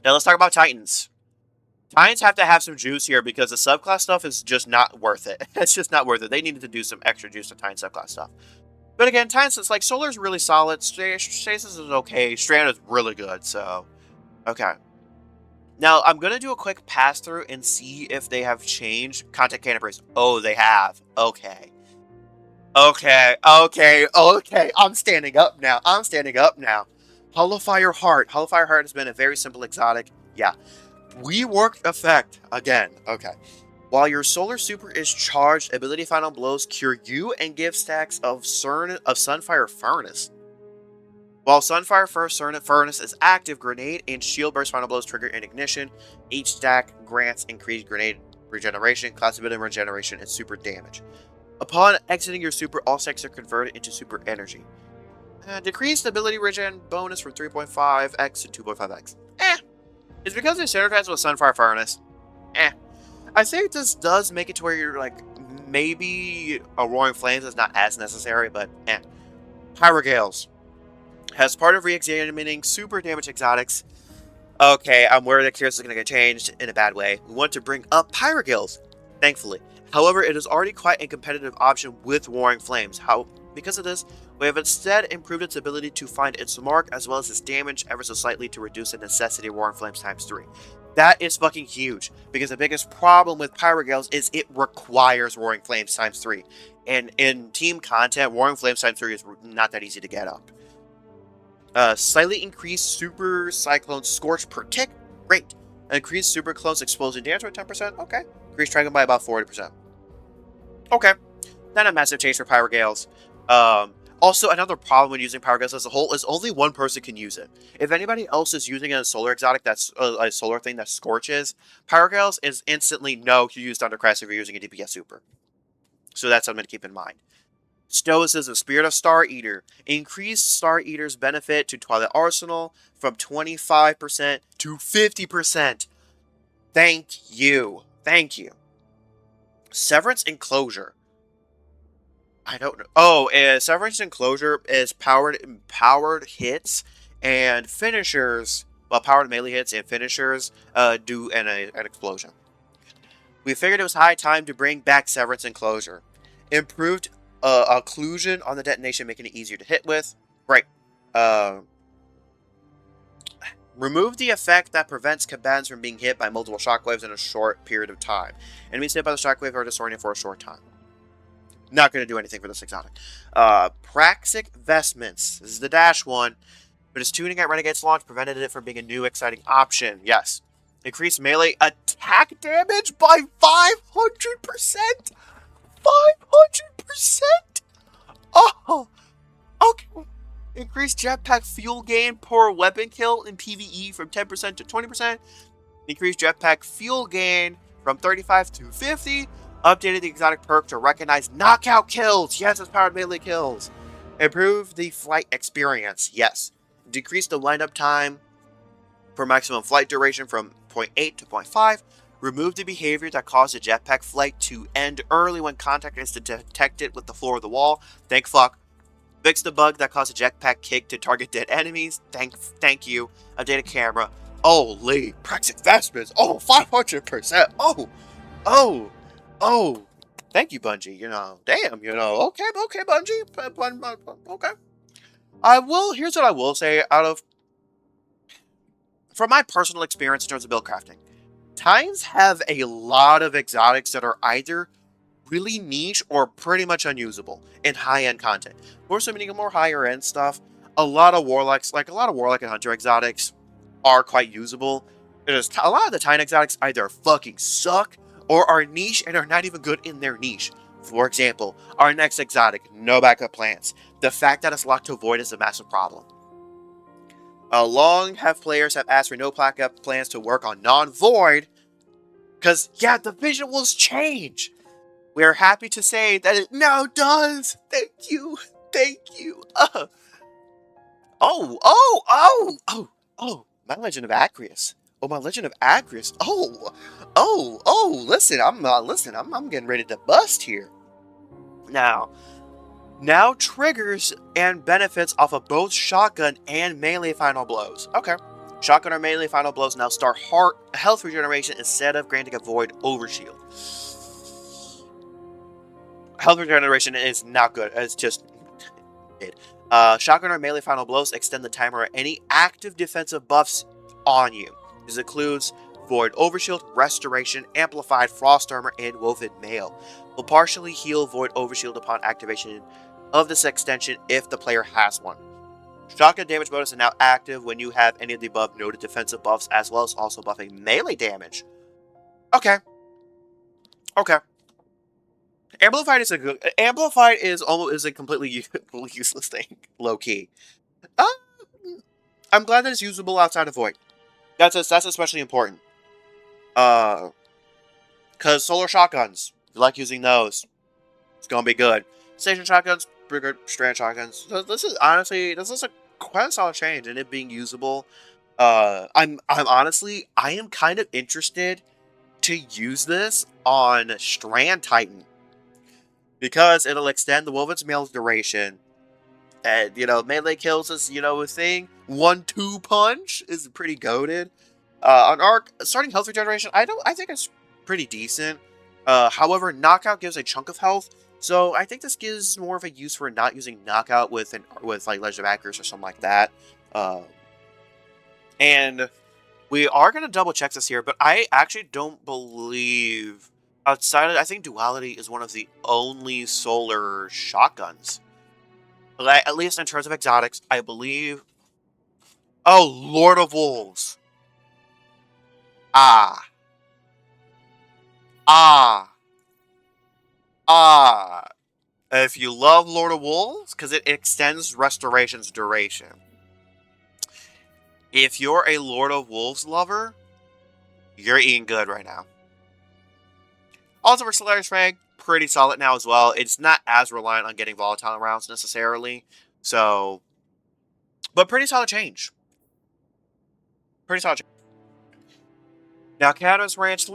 Now let's talk about Titans. Titans have to have some juice here because the subclass stuff is just not worth it. It's just not worth it. They needed to do some extra juice to Titan subclass stuff. But again, Titans, it's like Solar's really solid. Stasis is okay. Strand is really good. So, okay. Now, I'm going to do a quick pass through and see if they have changed content cannon brace. Oh, they have. Okay. I'm standing up now. Hollowfire Heart. Hollowfire Heart has been a very simple exotic. Yeah. Reworked effect. Again. Okay. While your Solar Super is charged, ability Final Blows cure you and give stacks of Sunfire Furnace. While Sunfire Furnace is active, Grenade and Shield Burst Final Blows trigger in ignition. Each stack grants increased grenade regeneration, class ability regeneration, and super damage. Upon exiting your super, all stacks are converted into super energy. Decreased ability regen bonus from 3.5x to 2.5x. It's because it's synergized with Sunfire Furnace. I think this does make it to where you're like, maybe a Roaring Flames is not as necessary, but Pyrogales. As part of re-examining super damage exotics. Okay, I'm worried that Curious is going to get changed in a bad way. We want to bring up Pyrogales, thankfully. However, it is already quite a competitive option with Roaring Flames. Because of this, we have instead improved its ability to find its mark as well as its damage ever so slightly to reduce the necessity of Roaring Flames times 3. That is fucking huge, because the biggest problem with Pyrogales is it requires Roaring Flames times 3. And in team content, Roaring Flames times 3 is not that easy to get up. Slightly increased Super Cyclone Scorch per tick. Great. Increased Super Clone's Explosion damage by 10%. Okay. Increased Dragon by about 40%. Okay. Not a massive change for Pyrogales. Also, another problem when using Pyrogales as a whole is only one person can use it. If anybody else is using a solar exotic that's a solar thing that scorches, Pyrogales is instantly no to use Thundercrest if you're using a DPS super. So that's something to keep in mind. Stoicism, Spirit of Star Eater. Increased Star Eater's benefit to Twilight Arsenal from 25% to 50%. Thank you. Thank you. Severance Enclosure. I don't know. Oh, Severance Enclosure is powered hits and finishers. Well, powered melee hits and finishers do an explosion. We figured it was high time to bring back Severance Enclosure. Improved occlusion on the detonation, making it easier to hit with. Right. Remove the effect that prevents combatants from being hit by multiple shockwaves in a short period of time. Enemies hit by the shockwave are disoriented for a short time. Not going to do anything for this exotic. Praxic Vestments. This is the dash one, but its tuning at Renegade's launch prevented it from being a new exciting option. Yes. Increased melee attack damage by 500%. 500%? Oh, okay. Increased jetpack fuel gain per weapon kill in PvE from 10% to 20%. Increased jetpack fuel gain from 35 to 50. Updated the exotic perk to recognize knockout kills. Yes, it's powered melee kills. Improved the flight experience. Yes. Decreased the lineup time for maximum flight duration from 0.8 to 0.5. Remove the behavior that caused the jetpack flight to end early when contact is detected with the floor of the wall. Thank fuck. Fix the bug that caused a jetpack kick to target dead enemies. Thank you. Updated camera. Holy Praxic Vestments. Oh, 500%. Oh. Thank you, Bungie. Damn, Okay, Bungie. Okay. Here's what I will say from my personal experience in terms of build crafting. Titans have a lot of exotics that are either really niche or pretty much unusable in high-end content. More so meaning more higher-end stuff. A lot of Warlock and Hunter exotics are quite usable. A lot of the Titan exotics either fucking suck or are niche and are not even good in their niche. For example, our next exotic, no backup plans. The fact that it's locked to Void is a massive problem. Long have players have asked for no backup plans to work on non-Void, because, the visuals change. We're happy to say that it now does. Thank you. My Legend of Acreus. Listen, I'm getting ready to bust here. Now triggers and benefits off of both shotgun and melee final blows. Okay. Shotgun or melee final blows now start health regeneration instead of granting a void overshield. Health regeneration is not good. It's just it. Shotgun or melee final blows extend the timer of any active defensive buffs on you. This includes Void Overshield, Restoration, Amplified, Frost Armor, and Woven Mail. Will partially heal Void Overshield upon activation of this extension if the player has one. Shotgun damage bonus is now active when you have any of the above noted defensive buffs, as well as also buffing melee damage. Okay. Okay. Amplified is a good. Amplified is a completely useless thing, low key. I'm glad that it's usable outside of Void. That's especially important. Because solar shotguns, if you like using those, it's gonna be good. Station shotguns, bigger strand shotguns. This is a quite a solid change, and it being usable. I'm honestly, I am kind of interested to use this on Strand Titan because it'll extend the Woven's Mail's duration. And, melee kills is, a thing. 1-2 punch is pretty goated. On Arc, starting health regeneration, I think it's pretty decent. However, Knockout gives a chunk of health, so I think this gives more of a use for not using Knockout with like Legend of Actors or something like that. And we are going to double check this here, but I actually don't believe outside of, I think Duality is one of the only solar shotguns. At least in terms of exotics, I believe. Oh, Lord of Wolves. If you love Lord of Wolves, because it extends Restoration's duration. If you're a Lord of Wolves lover, you're eating good right now. Also for Solaris Frag, pretty solid now as well. It's not as reliant on getting volatile rounds necessarily. So, but pretty solid change. Pretty solid change. Now, Cadmus Ridge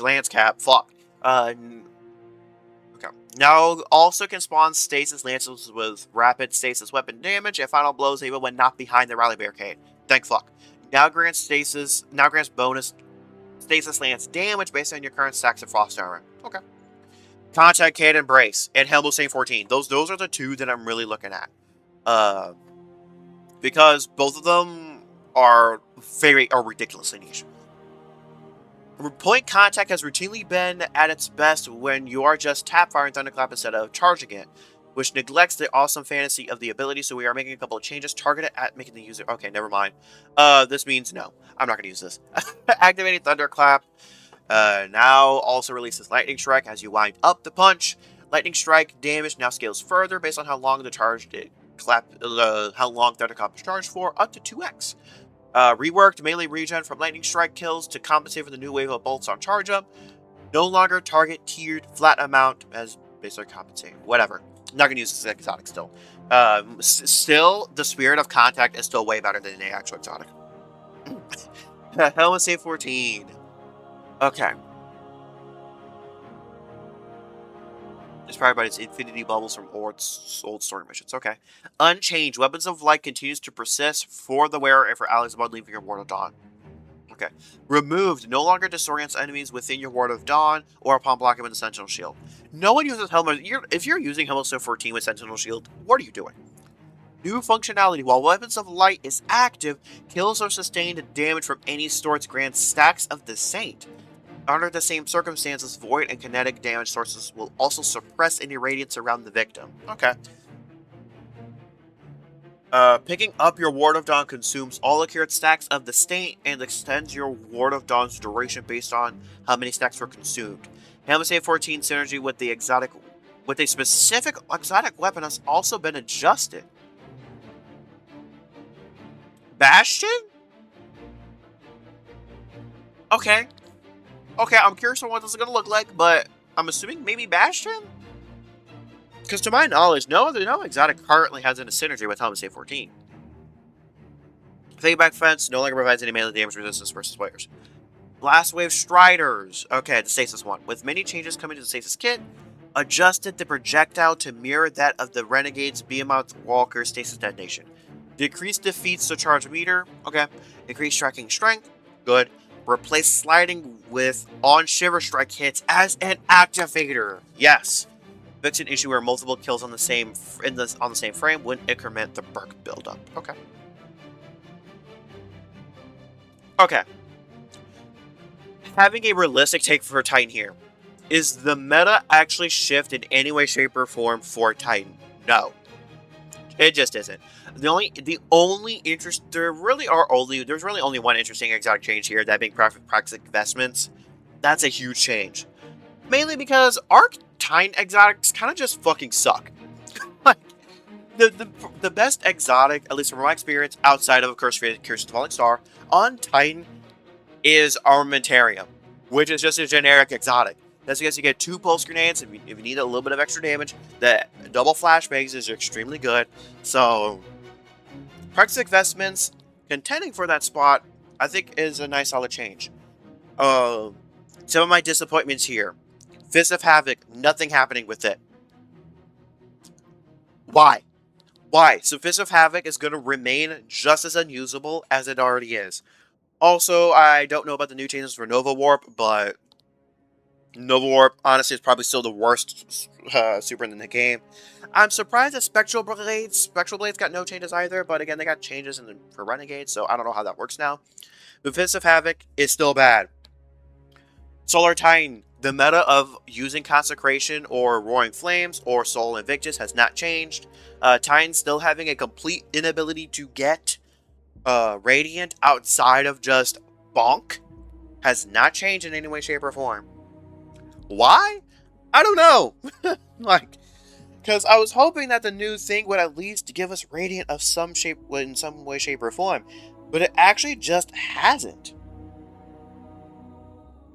Lance Cap. Fuck. Okay. Now, also can spawn Stasis Lances with rapid Stasis weapon damage and final blows even when not behind the Rally Barricade. Thank fuck. Now grants bonus Stasis Lance damage based on your current stacks of Frost Armor. Okay. Contact Cannon Brace and Helmut Saint 14. Those are the two that I'm really looking at. Because both of them are ridiculously niche. Point Contact has routinely been at its best when you are just tap firing Thunderclap instead of charging it, which neglects the awesome fantasy of the ability, so we are making a couple of changes targeted at making the user... Okay, never mind. This means no. I'm not going to use this. Activating Thunderclap. Now also releases Lightning Strike as you wind up the punch. Lightning Strike damage now scales further based on how long the charge how long Thunderclap is charged for, up to 2x. Reworked melee regen from Lightning Strike kills to compensate for the new wave of bolts on charge up. No longer target tiered flat amount as basically compensating. Whatever. Not gonna use this exotic still. Still, the Spirit of Contact is still way better than the actual exotic. Helmut Saint 14. Okay. It's probably about its infinity bubbles from old story missions. Okay. Unchanged. Weapons of Light continues to persist for the wearer and for allies above leaving your Ward of Dawn. Okay. Removed. No longer disorients enemies within your Ward of Dawn or upon blocking with a Sentinel Shield. No one uses Helmut. If you're using Helmut Saint 14 with Sentinel Shield, what are you doing? New functionality. While Weapons of Light is active, kills or sustained damage from any source grants stacks of the Saint. Under the same circumstances, void and kinetic damage sources will also suppress any radiance around the victim. Okay. Picking up your Ward of Dawn consumes all accurate stacks of the Saint and extends your Ward of Dawn's duration based on how many stacks were consumed. Helmut Saint 14 synergy with a specific exotic weapon has also been adjusted. Bastion? Okay. Okay, I'm curious on what this is going to look like, but I'm assuming maybe Bastion? Because to my knowledge, no exotic currently has any synergy with Helmut Saint 14. Fade Back Fence no longer provides any melee damage resistance versus players. Blast Wave Striders. Okay, the Stasis one. With many changes coming to the Stasis kit, adjusted the projectile to mirror that of the Renegade's Behemoth Walker Stasis detonation. Decreased defeats to charge meter. Okay. Increased striking strength. Good. Replace sliding with on Shiver Strike hits as an activator. Yes. Fix an issue where multiple kills on the same frame wouldn't increment the perk buildup. Okay. Okay. Having a realistic take for Titan here. Is the meta actually shift in any way, shape, or form for Titan? No. It just isn't. The only interest there's really only one interesting exotic change here, that being Praxic Vestments. That's a huge change. Mainly because Arc Titan exotics kind of just fucking suck. Like the best exotic, at least from my experience, outside of course Curse of Falling Star, on Titan is Armamentarium, which is just a generic exotic. That's because you get 2 pulse grenades if you need a little bit of extra damage. The double flashbangs is extremely good. So, Praxic Vestments contending for that spot, I think, is a nice solid change. Some of my disappointments here. Fist of Havoc, nothing happening with it. Why? Why? So Fist of Havoc is going to remain just as unusable as it already is. Also, I don't know about the new changes for Nova Warp, but Nova Warp, honestly, is probably still the worst super in the game. I'm surprised that Spectral Blades got no changes either, but again, they got changes for Renegades, so I don't know how that works now. But Fist of Havoc is still bad. Solar Titan, the meta of using Consecration or Roaring Flames or Soul Invictus has not changed. Titan still having a complete inability to get Radiant outside of just Bonk has not changed in any way, shape, or form. Why? I don't know. Because I was hoping that the new thing would at least give us Radiant of some shape, in some way, shape, or form, but it actually just hasn't.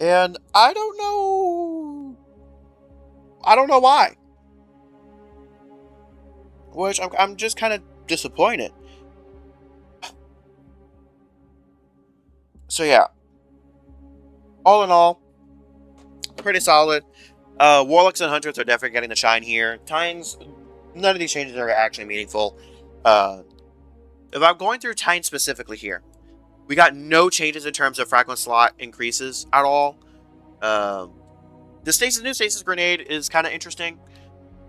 And I don't know. I don't know why. Which I'm just kind of disappointed. So yeah. All in all, pretty solid. Warlocks and Hunters are definitely getting the shine here. Titans, none of these changes are actually meaningful. If I'm going through Titans specifically here, we got no changes in terms of fragment slot increases at all. The new Stasis Grenade is kind of interesting.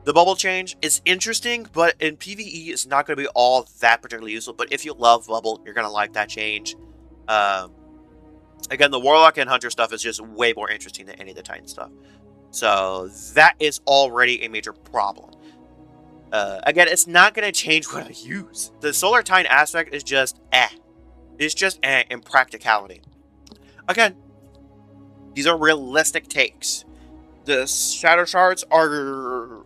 The bubble change is interesting, but in PvE, it's not going to be all that particularly useful. But if you love bubble, you're going to like that change. Again, the Warlock and Hunter stuff is just way more interesting than any of the Titan stuff. So that is already a major problem. Again, it's not going to change what I use. The Solar Titan aspect is just It's just in practicality. Again, these are realistic takes. The Shadow Shards are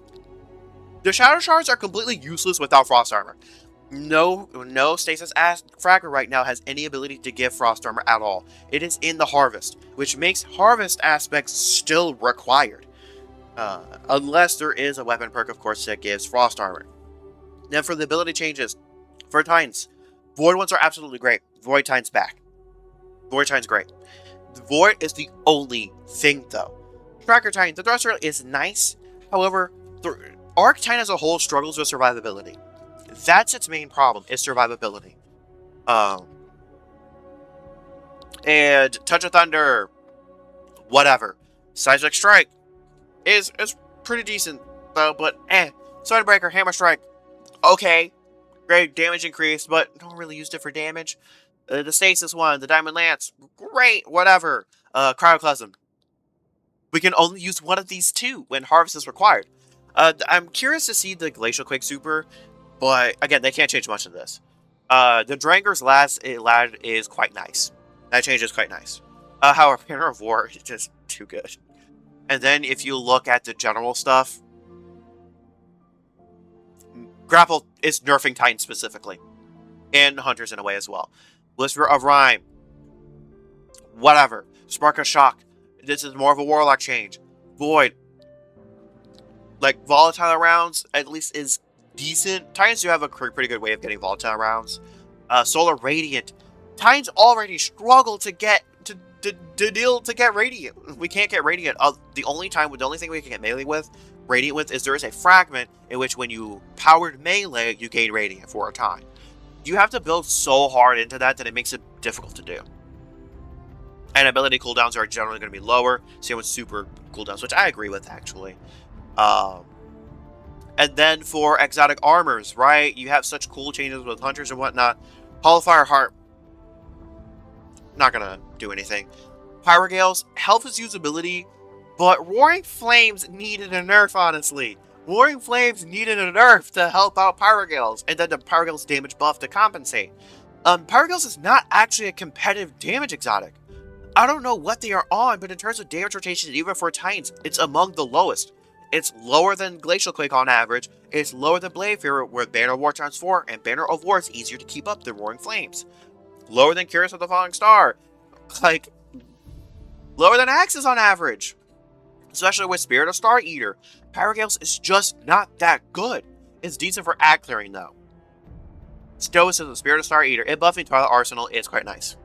completely useless without Frost Armor. No Stasis Fragger right now has any ability to give Frost Armor at all. It is in the Harvest, which makes Harvest aspects still required. Unless there is a weapon perk, of course, that gives Frost Armor. Then for the ability changes, for Titans, Void ones are absolutely great. Void Titan's back. Void Titan's great. The Void is the only thing, though. Tracker Titan, the Thruster is nice. However, the Arc Titan as a whole struggles with survivability. That's its main problem, is survivability. And Touch of Thunder, whatever. Seismic Strike is pretty decent, though, but Sunbreaker, Hammer Strike, okay. Great damage increase, but don't really use it for damage. The Stasis one, the Diamond Lance, great, whatever. Cryoclasm. We can only use one of these two when Harvest is required. I'm curious to see the Glacial Quake Super, but again, they can't change much of this. The Dranger's lad is quite nice. That change is quite nice. However, Banner of War is just too good. And then if you look at the general stuff, Grapple is nerfing Titan specifically. And Hunters in a way as well. Whisper of Rhyme. Whatever. Spark of Shock. This is more of a Warlock change. Void. Like, volatile rounds, at least, is decent. Titans do have a pretty good way of getting volatile rounds. Solar Radiant. Titans already struggle to get Radiant. We can't get Radiant. The only thing we can get melee with, Radiant with, is there is a fragment in which when you powered melee, you gain Radiant for a time. You have to build so hard into that it makes it difficult to do. And ability cooldowns are generally going to be lower. Same with super cooldowns, which I agree with, actually. And then for exotic armors, right? You have such cool changes with Hunters and whatnot. Holofire Heart, not going to do anything. Pyrogales, health is usability, but Roaring Flames needed a nerf, honestly. Roaring Flames needed a nerf to help out Pyrogales, and then the Pyrogales damage buff to compensate. Pyrogales is not actually a competitive damage exotic. I don't know what they are on, but in terms of damage rotation, even for Titans, it's among the lowest. It's lower than Glacial Quake on average, it's lower than Blade Fear, where Banner of War times 4, and Banner of War is easier to keep up than Roaring Flames. Lower than Curious of the Falling Star. Like, lower than Axis on average. Especially with Spirit of Star Eater. Pyrogales is just not that good. It's decent for ad clearing though. Stoicism, Spirit of Star Eater, and buffing Twilight Arsenal is quite nice.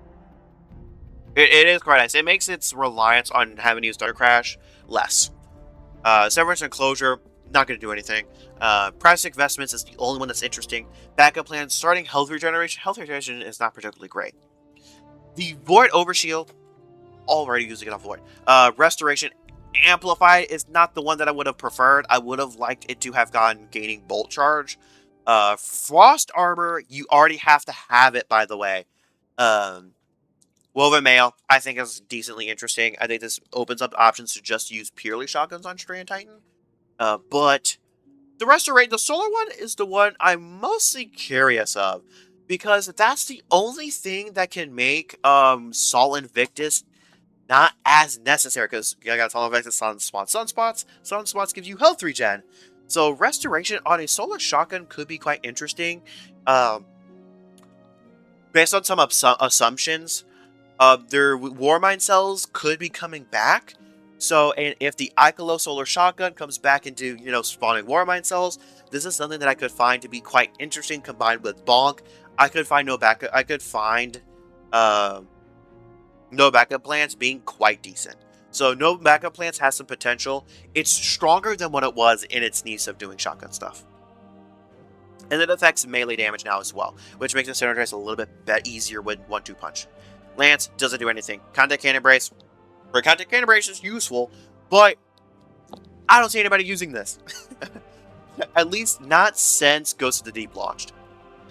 It is quite nice. It makes its reliance on having to use Thunder Crash less. Severance and Closure, not going to do anything. Practic Vestments is the only one that's interesting. Backup plan, starting Health Regeneration. Health Regeneration is not particularly great. The Void Overshield, already using it on Void. Restoration Amplified is not the one that I would have preferred. I would have liked it to have gone gaining Bolt Charge. Frost Armor, you already have to have it, by the way. Woven Mail, I think is decently interesting. I think this opens up options to just use purely shotguns on Strain Titan. But the Restoration, the Solar one is the one I'm mostly curious of. Because that's the only thing that can make Sol Invictus not as necessary. Because I got Sol Invictus Sunspots. Sunspots gives you health regen. So Restoration on a Solar Shotgun could be quite interesting. Based on some assumptions, their Warmind cells could be coming back. So, and if the Icolo Solar Shotgun comes back into, spawning Warmind cells, this is something that I could find to be quite interesting combined with Bonk. I could find no backup plans being quite decent. So no backup plans has some potential. It's stronger than what it was in its niche of doing shotgun stuff. And it affects melee damage now as well, which makes it synergize a little bit easier with 1-2 punch. Lance doesn't do anything. Contact Cannon Brace. For Contact Cannon Brace is useful, but I don't see anybody using this. At least not since Ghost of the Deep launched.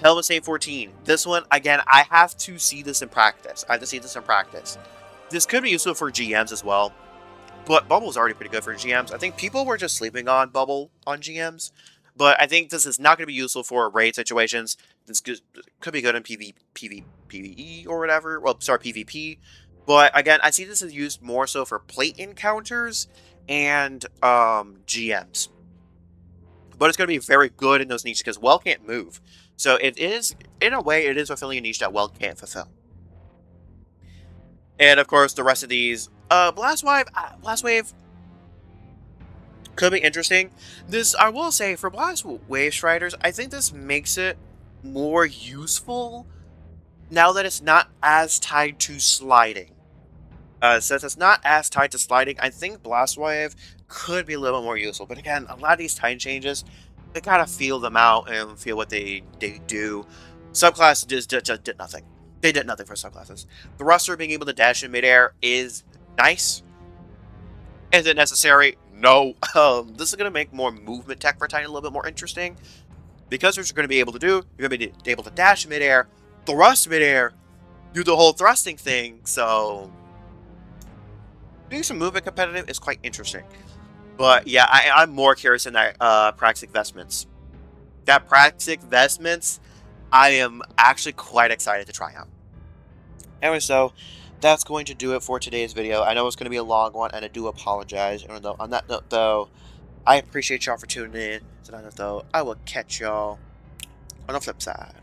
Helmet Save 14. This one, again, I have to see this in practice. This could be useful for GMs as well, but Bubble's already pretty good for GMs. I think people were just sleeping on Bubble on GMs, but I think this is not going to be useful for raid situations. This could be good in PvE or whatever. Well, sorry, PvP. But again, I see this as used more so for plate encounters and GMs. But it's going to be very good in those niches because Well can't move. So it is, in a way, it is fulfilling a niche that Well can't fulfill. And of course, the rest of these, Blast Wave could be interesting. This, I will say, for Blast Wave Striders, I think this makes it more useful now that it's not as tied to sliding. Since it's not as tied to sliding, I think Blast Wave could be a little bit more useful. But again, a lot of these Titan changes, they gotta feel them out and feel what they do. Subclass just did nothing. They did nothing for subclasses. Thruster being able to dash in midair is nice. Is it necessary? No. This is going to make more movement tech for Titan a little bit more interesting. Because what you're going to be able to do, you're going to be able to dash midair, thrust midair, do the whole thrusting thing. So, doing some movement competitive is quite interesting. But yeah, I'm more curious in that Praxic Vestments. That Praxic Vestments, I am actually quite excited to try out. Anyway, so that's going to do it for today's video. I know it's going to be a long one, and I do apologize. And on that note, though, I appreciate y'all for tuning in. So on that note, though, I will catch y'all on the flip side.